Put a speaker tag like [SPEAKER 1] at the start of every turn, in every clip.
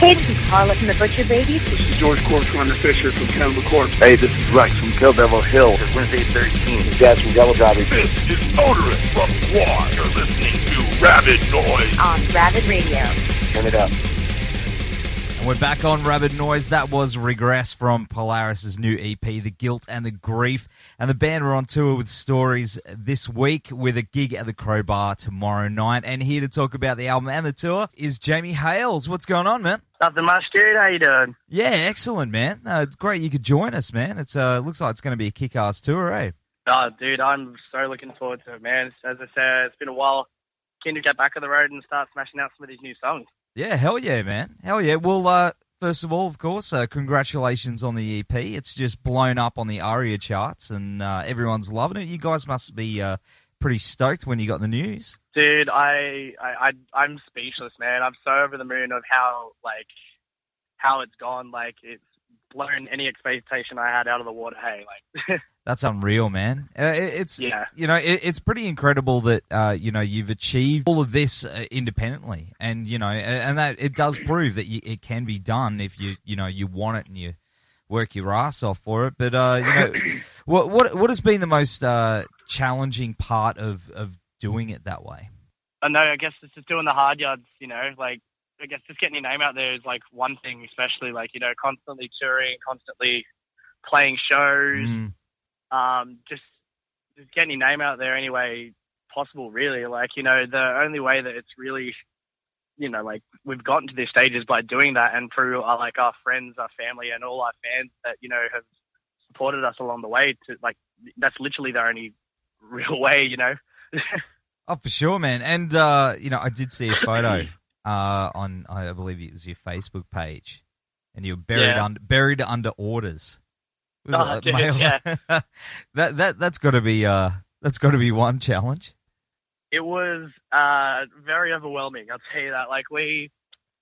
[SPEAKER 1] Hey, this is Carla from the Butcher Babies.
[SPEAKER 2] This is George Corpse Runner Fisher from Cannibal Corpse.
[SPEAKER 3] Hey, this is Rex from Kill Devil Hill. It's Wednesday 13. This is Daz from Devil Driving.
[SPEAKER 4] This is Motorist from Quad. You're listening to Rabid Noise
[SPEAKER 1] on Rabid Radio.
[SPEAKER 3] Turn it up.
[SPEAKER 5] And we're back on Rabid Noise. That was Regress from Polaris' new EP, The Guilt and the Grief. And the band were on tour with Stories this week with a gig at the Crowbar tomorrow night. And here to talk about the album and the tour is Jamie Hales. What's going on, man?
[SPEAKER 6] Nothing much, dude. How you doing?
[SPEAKER 5] Yeah, excellent, man. It's great you could join us, man. It's looks like it's going to be a kick-ass tour, eh?
[SPEAKER 6] Oh, dude, I'm so looking forward to it, man. As I said, it's been a while. Keen to get back on the road and start smashing out some of these new songs.
[SPEAKER 5] Yeah, hell yeah, man. Hell yeah. Well, first of all, of course, congratulations on the EP. It's just blown up on the ARIA charts, and everyone's loving it. You guys must be pretty stoked when you got the news.
[SPEAKER 6] Dude, I'm speechless, man. I'm so over the moon of how it's gone. Like, it's blown any expectation I had out of the water. Hey, like...
[SPEAKER 5] That's unreal, man. It's it's pretty incredible that you've achieved all of this independently, and and that it does prove that it can be done if you want it and you work your ass off for it. But what has been the most challenging part of doing it that way?
[SPEAKER 6] I guess it's just doing the hard yards. I guess just getting your name out there is like one thing, especially constantly touring, constantly playing shows. Just getting your name out there any way possible, really. The only way that it's really, we've gotten to this stage is by doing that, and through our friends, our family, and all our fans that, have supported us along the way. That's literally the only real way,
[SPEAKER 5] Oh, for sure, man. And, I did see a photo on, I believe it was your Facebook page, and you were buried under orders.
[SPEAKER 6] Dude, yeah.
[SPEAKER 5] That's got to be one challenge.
[SPEAKER 6] It was very overwhelming. I'll tell you that. We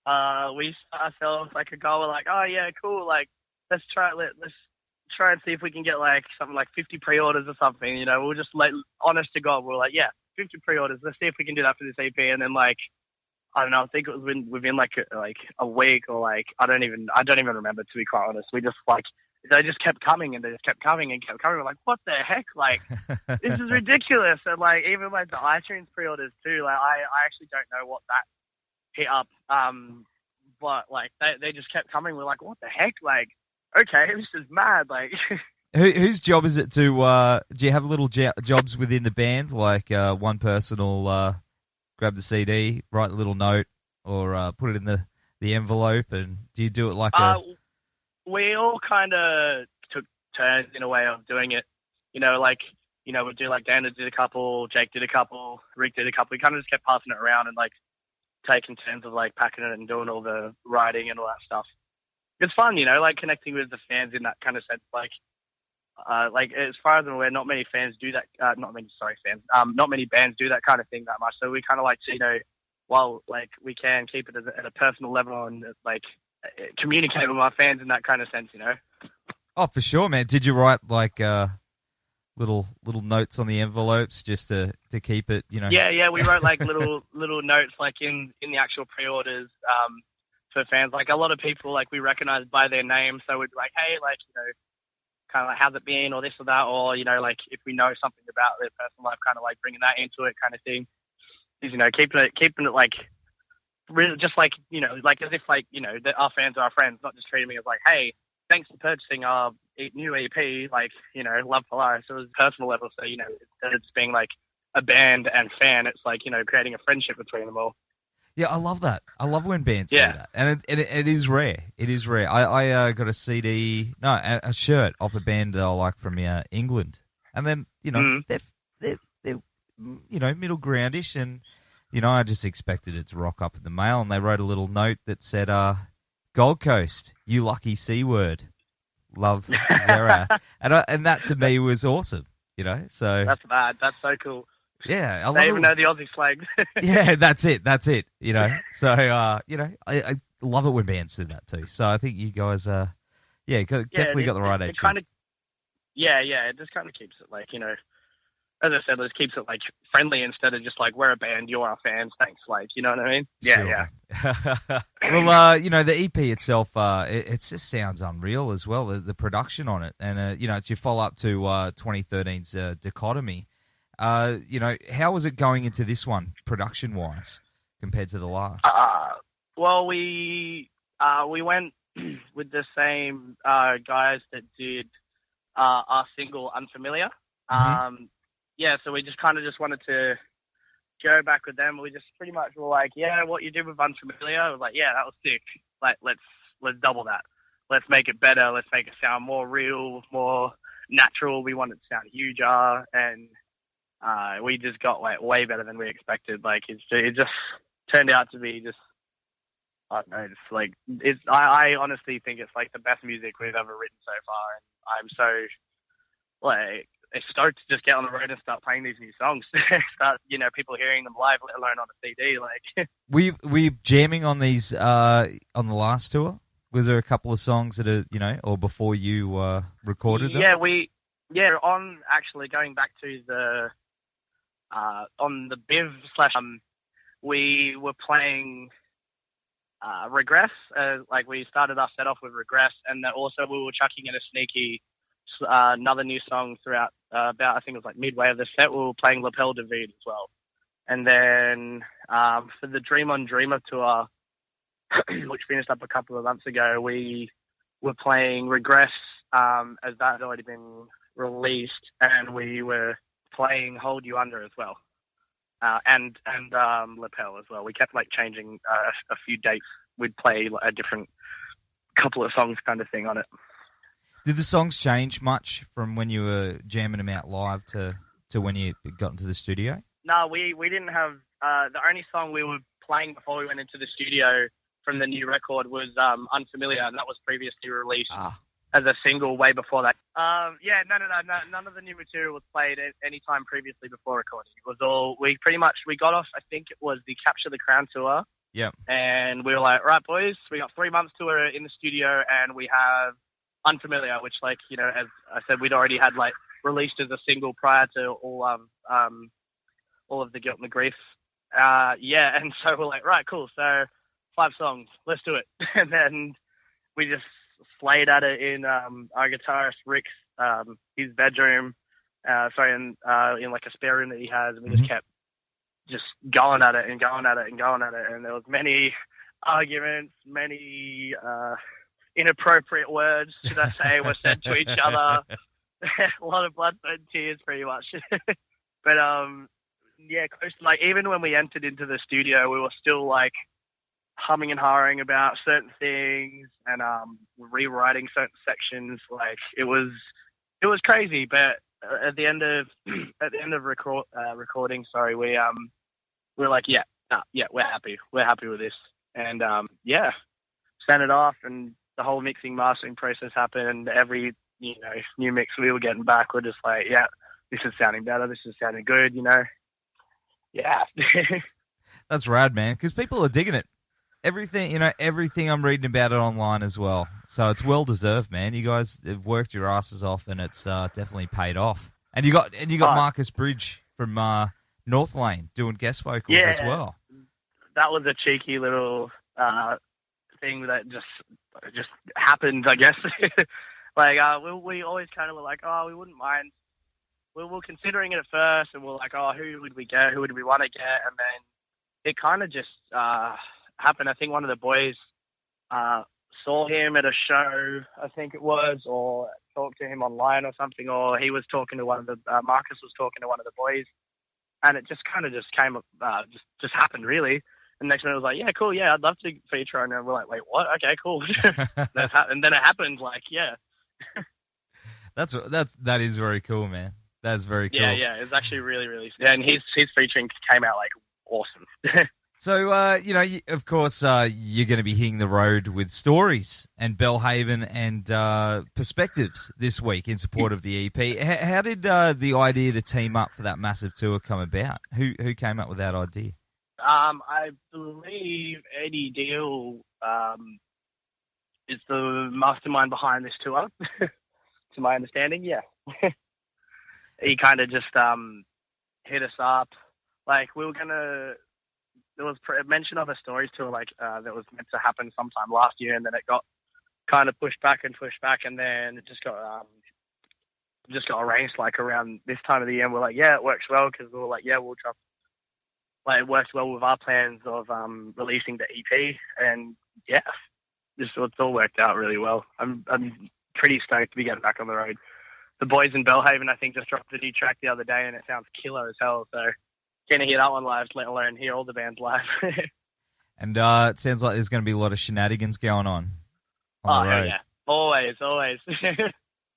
[SPEAKER 6] set ourselves a goal. We're like, oh yeah, cool. Let's try and see if we can get something like 50 pre-orders or something. We'll just honest to God. We're like, yeah, 50 pre-orders. Let's see if we can do that for this EP. And then I don't know. I think it was within a week or I don't even remember, to be quite honest. We just they just kept coming and they just kept coming and kept coming. We're like, what the heck? This is ridiculous. And even the iTunes pre-orders too. I actually don't know what that hit up. But they just kept coming. We're like, what the heck? Okay, this is mad.
[SPEAKER 5] Whose job is it to? Do you have little jobs within the band? One person will grab the CD, write a little note, or put it in the envelope. And do you do it
[SPEAKER 6] we all kind of took turns in a way of doing it. We'd do Dana did a couple, Jake did a couple, Rick did a couple. We kind of just kept passing it around and taking turns of packing it and doing all the writing and all that stuff. It's fun, connecting with the fans in that kind of sense. As far as I'm aware, not many fans do that. Not many bands do that kind of thing that much. So we kind of to, while we can keep it at a personal level and communicate with my fans in that kind of sense,
[SPEAKER 5] Oh, for sure, man. Did you write little notes on the envelopes just to keep it,
[SPEAKER 6] Yeah, we wrote little notes in the actual pre-orders for fans. A lot of people we recognize by their name, so we'd be like, hey, kind of how's it been, or this or that, or if we know something about their personal life, kind of bringing that into it, kind of thing. Is keeping it really just as if that our fans are our friends, not just treating me as hey, thanks for purchasing our new EP, love Polaris. It was a personal level, so instead of just being a band and fan, it's creating a friendship between them all.
[SPEAKER 5] Yeah, I love that. I love when bands do that, and it is rare. It is rare. I got a shirt off a band I like from England, and then they're middle groundish, and I just expected it to rock up in the mail, and they wrote a little note that said, Gold Coast, you lucky C-word. Love, Zara. And that to me was awesome, so...
[SPEAKER 6] That's bad. That's so cool.
[SPEAKER 5] Yeah. I
[SPEAKER 6] they even know the Aussie slang.
[SPEAKER 5] Yeah, that's it. So, I love it when bands do that too. So I think you guys, definitely got the right attitude.
[SPEAKER 6] It just kind of keeps it as I said, it keeps it friendly instead of just we're a band, you're our fans, thanks. You know what I mean? Yeah,
[SPEAKER 5] sure.
[SPEAKER 6] yeah.
[SPEAKER 5] Well, the EP itself, it just sounds unreal as well. The production on it, and it's your follow up to 2013's Dichotomy. How was it going into this one, production wise, compared to the last?
[SPEAKER 6] Well, we went with the same guys that did our single Unfamiliar. So we just kind of wanted to go back with them. We just pretty much were like, yeah, what you did with Unfamiliar, I was like, yeah, that was sick. Like, let's double that. Let's make it better. Let's make it sound more real, more natural. We want it to sound huger, and we just got like way better than we expected. Like, it just turned out to be just, I don't know, it's like, I honestly think it's like the best music we've ever written so far, and I'm so like stoked to just get on the road and start playing these new songs. Start, people hearing them live, let alone on a CD. Like,
[SPEAKER 5] were you jamming on these on the last tour? Was there a couple of songs that are or before you recorded them?
[SPEAKER 6] On actually going back to the on the Biv / we were playing Regress. Like, we started our set off with Regress, and then also we were chucking in a sneaky another new song throughout about, I think it was like midway of the set. We were playing Lapel de Vide as well. And then for the Dream on Dreamer tour, which finished up a couple of months ago, we were playing Regress as that had already been released, and we were playing Hold You Under as well, and Lapel as well. We kept like changing a few dates. We'd play a different couple of songs kind of thing on it.
[SPEAKER 5] Did the songs change much from when you were jamming them out live to when you got into the studio?
[SPEAKER 6] No, we didn't have... the only song we were playing before we went into the studio from the new record was Unfamiliar, and that was previously released as a single way before that. No, none of the new material was played at any time previously before recording. It was all... We got off, I think it was the Capture the Crown tour.
[SPEAKER 5] Yeah. And
[SPEAKER 6] we were like, right, boys, we got 3 months tour in the studio, and we have Unfamiliar, which, like, as I said, we'd already had like released as a single prior to all of the Guilt and the Grief. And so we're like, right, cool. So 5 songs, let's do it. And then we just slayed at it in our guitarist Rick's his bedroom, in like a spare room that he has, and we just kept just going at it and going at it and going at it. And there was many arguments, many inappropriate words, should I say, were said to each other. A lot of blood, sweat, and tears, pretty much. But close to, like, even when we entered into the studio, we were still like humming and hawing about certain things and rewriting certain sections. Like, it was crazy. But at the end of recording, we're like, we're happy with this, and sent it off, and the whole mixing mastering process happened. Every new mix we were getting back, we're just like, yeah, this is sounding better, this is sounding good, yeah.
[SPEAKER 5] That's rad, man, because people are digging it. Everything I'm reading about it online as well, so it's well deserved, man. You guys have worked your asses off, and it's definitely paid off. And you got Marcus Bridge from North Lane doing guest vocals as well.
[SPEAKER 6] That was a cheeky little thing that just happened, I guess. Like, we always kind of were like, we wouldn't mind. We were considering it at first, and we're like, who would we get? Who would we want to get? And then it kind of just happened. I think one of the boys saw him at a show, I think it was, or talked to him online or something, or he was talking to Marcus was talking to one of the boys, and it just kind of just came up, just happened, really. And next minute it was like, yeah, cool, yeah, I'd love to feature on it. And we're like, wait, what? Okay, cool. And then it happened, like, yeah.
[SPEAKER 5] That is very cool, man. That's very cool.
[SPEAKER 6] Yeah, it's actually really, really... Yeah, and his featuring came out, like, awesome.
[SPEAKER 5] So, of course, you're going to be hitting the road with Stories and Bellhaven and Perspectives this week in support of the EP. How did the idea to team up for that massive tour come about? Who came up with that idea?
[SPEAKER 6] I believe Eddie Deal is the mastermind behind this tour, to my understanding, yeah. He kind of just hit us up. Like, we were going to... mention of a stories tour that was meant to happen sometime last year, and then it got kind of pushed back, and then it just got arranged around this time of the year. And we're like, yeah, it works well, because we were like, yeah, we'll drop. It works well with our plans of releasing the EP, and yeah, it's all worked out really well. I'm pretty stoked to be getting back on the road. The boys in Belhaven, I think, just dropped a new track the other day, and it sounds killer as hell. So can't hear that one live, let alone hear all the bands live.
[SPEAKER 5] And it sounds like there's going to be a lot of shenanigans going on the road.
[SPEAKER 6] Yeah, always.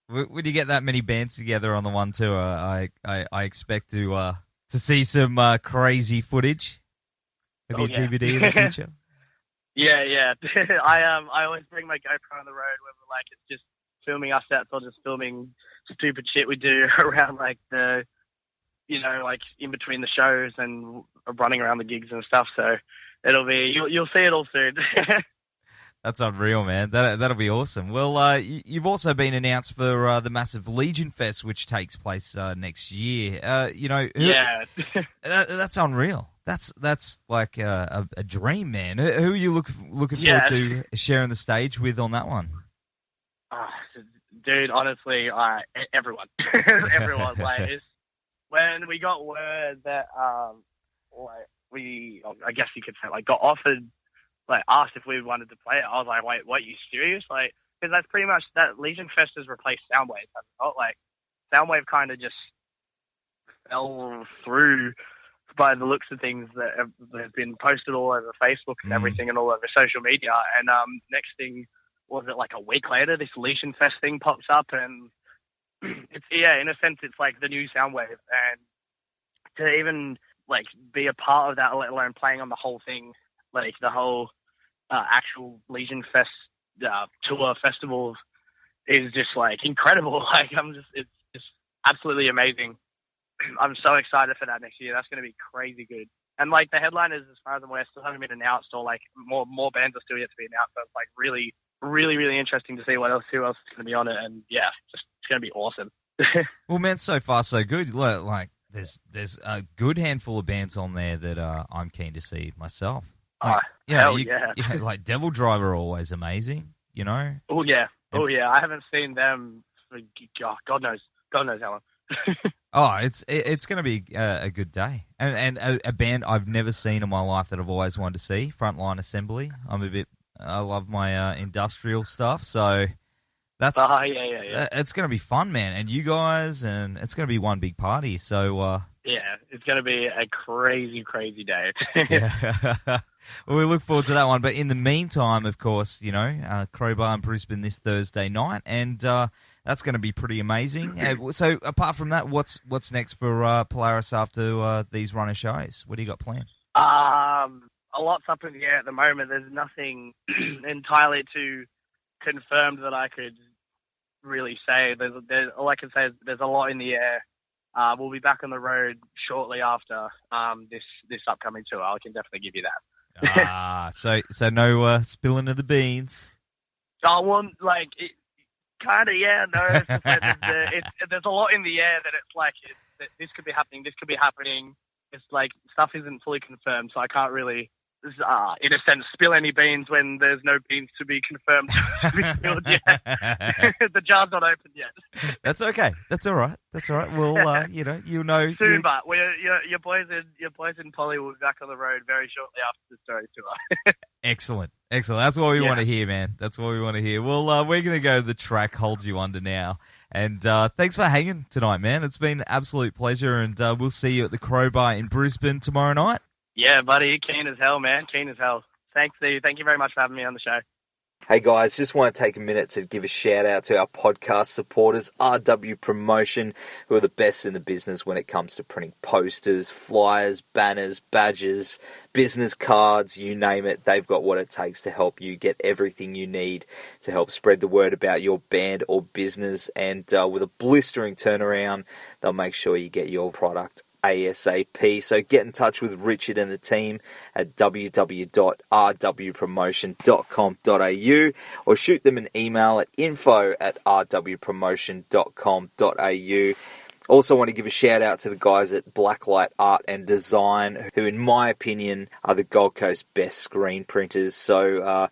[SPEAKER 5] Would you get that many bands together on the one tour? I expect to see some crazy footage. Maybe a DVD in the future.
[SPEAKER 6] Yeah. I always bring my GoPro on the road, whether it's just filming our sets or just filming stupid shit we do around in between the shows and running around the gigs and stuff. So it'll be you'll see it all soon.
[SPEAKER 5] That's unreal, man. That'll be awesome. Well, you've also been announced for the massive Legion Fest, which takes place next year.
[SPEAKER 6] Yeah,
[SPEAKER 5] that's unreal. That's like a dream, man. Who are you looking forward to sharing the stage with on that one?
[SPEAKER 6] Dude, honestly, everyone. Everyone. When we got word that I guess you could say got offered, asked if we wanted to play it, I was like, wait, what, you serious? Because that's pretty much that Legion Fest has replaced Soundwave. Soundwave kind of just fell through by the looks of things that have been posted all over Facebook and everything, and all over social media. And next thing, was it a week later, this Legion Fest thing pops up, and it's, in a sense, it's like the new Soundwave. And to even be a part of that, let alone playing on the whole thing, the whole actual Legion Fest tour festival, is just incredible. It's just absolutely amazing. I'm so excited for that next year. That's going to be crazy good. And the headliners, as far as I'm aware, still haven't been announced, or more bands are still yet to be announced. So it's really, really, really interesting to see who else is going to be on it. And yeah, it's going to be awesome.
[SPEAKER 5] Well, man, so far so good. There's a good handful of bands on there that I'm keen to see myself. Devil Driver, always amazing.
[SPEAKER 6] Oh yeah. I haven't seen them for God knows how long.
[SPEAKER 5] Oh, it's going to be a good day, and a band I've never seen in my life that I've always wanted to see. Frontline Assembly. I love my industrial stuff, so that's it's going to be fun, man. And you guys, and it's going to be one big party. So
[SPEAKER 6] it's going to be a crazy, crazy day.
[SPEAKER 5] Well, we look forward to that one. But in the meantime, of course, Crowbar in Brisbane this Thursday night, and that's going to be pretty amazing. So apart from that, what's next for Polaris after these runner shows? What do you got planned?
[SPEAKER 6] A lot's up in the air at the moment. There's nothing entirely too confirmed that I could really say. All I can say is there's a lot in the air. We'll be back on the road shortly after this upcoming tour. I can definitely give you that.
[SPEAKER 5] So no spilling of the beans.
[SPEAKER 6] I want kind of, yeah, no. There's a lot in the air that it's this could be happening, this could be happening. It's stuff isn't fully confirmed, so I can't really, in a sense, spill any beans when there's no beans to be confirmed to be spilled yet. The jar's not open yet.
[SPEAKER 5] That's okay. That's all right. Well, you'll know
[SPEAKER 6] soon, but your boys in Poly will be back on the road very shortly after the story tour.
[SPEAKER 5] Excellent. That's what we want to hear, man. That's what we want to hear. Well, we're going to go to the track Hold You Under now. And thanks for hanging tonight, man. It's been an absolute pleasure, and we'll see you at the Crowbar in Brisbane tomorrow night. Yeah,
[SPEAKER 6] buddy. Keen as hell, man. Keen as hell. Thanks, Steve. Thank you very much for having me on the show.
[SPEAKER 7] Hey guys, just want to take a minute to give a shout out to our podcast supporters, RW Promotion, who are the best in the business when it comes to printing posters, flyers, banners, badges, business cards, you name it. They've got what it takes to help you get everything you need to help spread the word about your band or business. And with a blistering turnaround, they'll make sure you get your product ASAP. So get in touch with Richard and the team at www.rwpromotion.com.au or shoot them an email at info@rwpromotion.com.au. Also want to give a shout out to the guys at Blacklight Art and Design, who in my opinion are the Gold Coast best screen printers. So